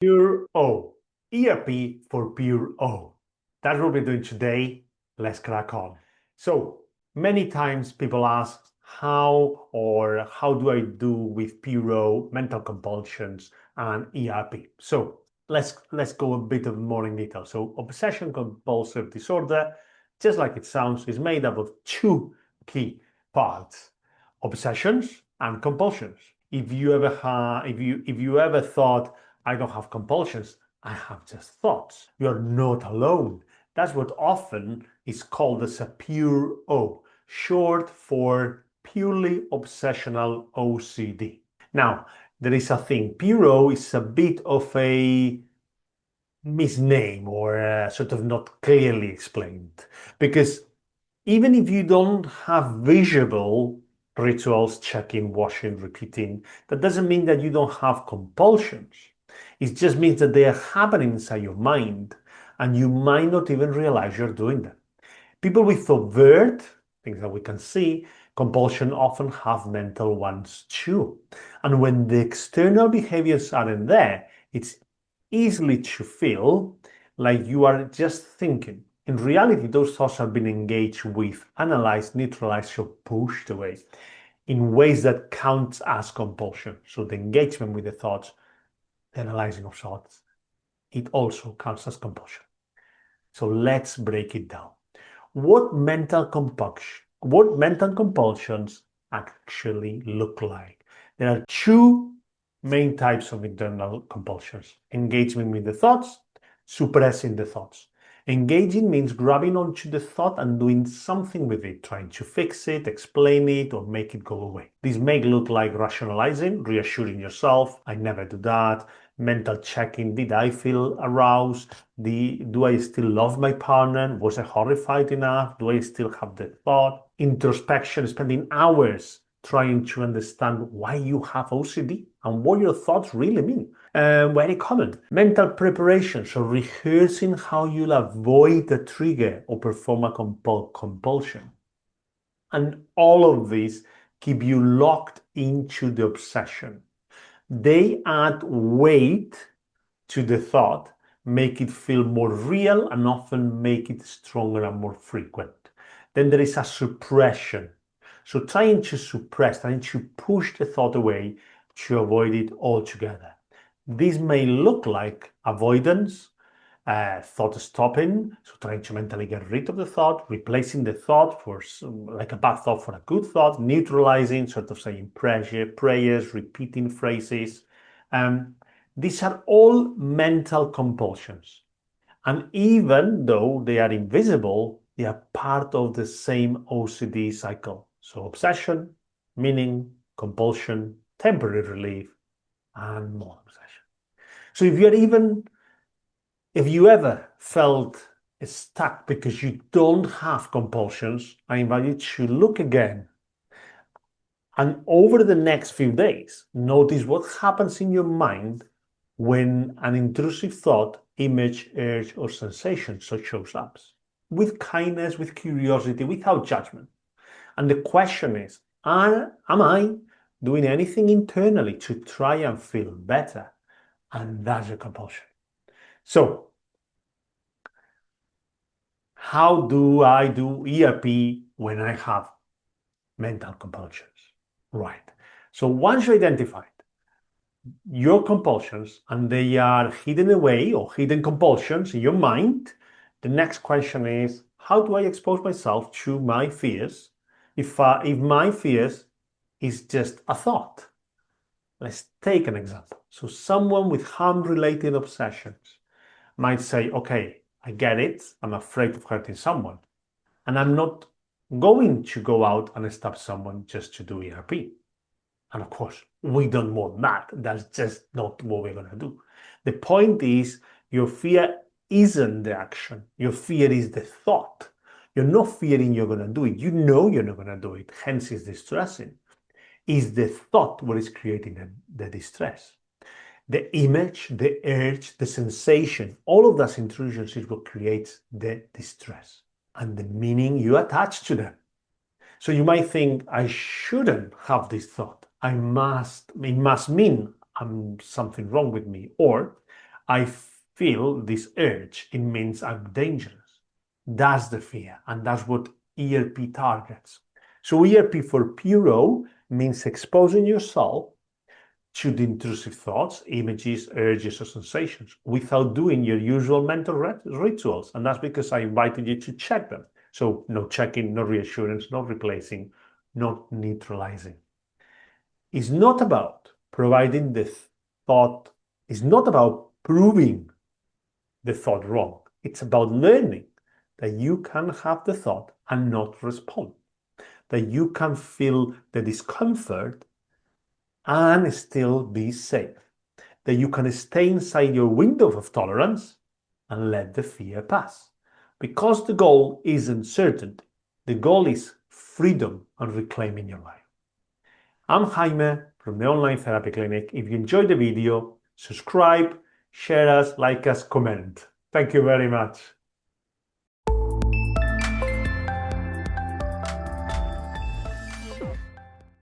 Pure O. ERP for pure O. That's what we're doing today. Let's crack on. So many times people ask how do I do with pure O, mental compulsions, and ERP. So let's go a bit more in detail. So obsession compulsive disorder, just like it sounds, is made up of two key parts: obsessions and compulsions. If you ever thought, I don't have compulsions, I have just thoughts, you're not alone. That's what often is called as a pure O, short for purely obsessional OCD. Now, there is a thing. Pure O is a bit of a misname or sort of not clearly explained, because even if you don't have visible rituals, checking, washing, repeating, that doesn't mean that you don't have compulsions. It just means that they are happening inside your mind and you might not even realize you're doing them. People with overt, things that we can see, compulsion often have mental ones too. And when the external behaviors aren't there, it's easily to feel like you are just thinking. In reality, those thoughts have been engaged with, analyzed, neutralized, or pushed away in ways that count as compulsion. So the engagement with the thoughts, the analyzing of thoughts, it also counts as compulsion. So let's break it down. What mental compulsions actually look like? There are two main types of internal compulsions: engagement with the thoughts, suppressing the thoughts. Engaging means grabbing onto the thought and doing something with it, trying to fix it, explain it, or make it go away. This may look like rationalizing, reassuring yourself, I never do that. Mental checking, did I feel aroused? Do I still love my partner? Was I horrified enough? Do I still have the thought? Introspection, spending hours trying to understand why you have OCD and what your thoughts really mean. Very common. Mental preparation, so rehearsing how you'll avoid the trigger or perform a compulsion. And all of these keep you locked into the obsession. They add weight to the thought, make it feel more real, and often make it stronger and more frequent. Then there is a suppression. So trying to suppress, trying to push the thought away to avoid it altogether. This may look like avoidance, thought stopping, so trying to mentally get rid of the thought, replacing the thought for like a bad thought for a good thought, neutralizing, sort of saying prayers, repeating phrases. These are all mental compulsions. And even though they are invisible, they are part of the same OCD cycle. So obsession, meaning, compulsion, temporary relief, and more obsession. So if you ever felt stuck because you don't have compulsions, I invite you to look again. And over the next few days, notice what happens in your mind when an intrusive thought, image, urge, or sensation shows up. With kindness, with curiosity, without judgment. And the question is, am I doing anything internally to try and feel better? And that's a compulsion. So, how do I do ERP when I have mental compulsions? Right. So once you identified your compulsions and they are hidden away or hidden compulsions in your mind, the next question is, how do I expose myself to my fears if my fears is just a thought? Let's take an example. So someone with harm-related obsessions might say, okay, I get it, I'm afraid of hurting someone, and I'm not going to go out and stab someone just to do ERP. And of course, we don't want that. That's just not what we're going to do. The point is, your fear isn't the action. Your fear is the thought. You're not fearing you're going to do it. You know you're not going to do it. Hence, it's distressing. It's the thought what is creating the distress. The image, the urge, the sensation, all of those intrusions is what creates the distress and the meaning you attach to them. So you might think, I shouldn't have this thought. It must mean something wrong with me, or I feel this urge, it means I'm dangerous. That's the fear, and that's what ERP targets. So ERP for pure means exposing yourself to the intrusive thoughts, images, urges, or sensations without doing your usual mental rituals. And that's because I invited you to check them. So no checking, no reassurance, no replacing, not neutralizing. It's not about providing the thought, it's not about proving the thought wrong. It's about learning that you can have the thought and not respond, that you can feel the discomfort and still be safe, that you can stay inside your window of tolerance and let the fear pass. Because the goal isn't certainty, the goal is freedom and reclaiming your life. I'm Jaime from the Online Therapy Clinic. If you enjoyed the video, subscribe, share us, like us, comment. Thank you very much.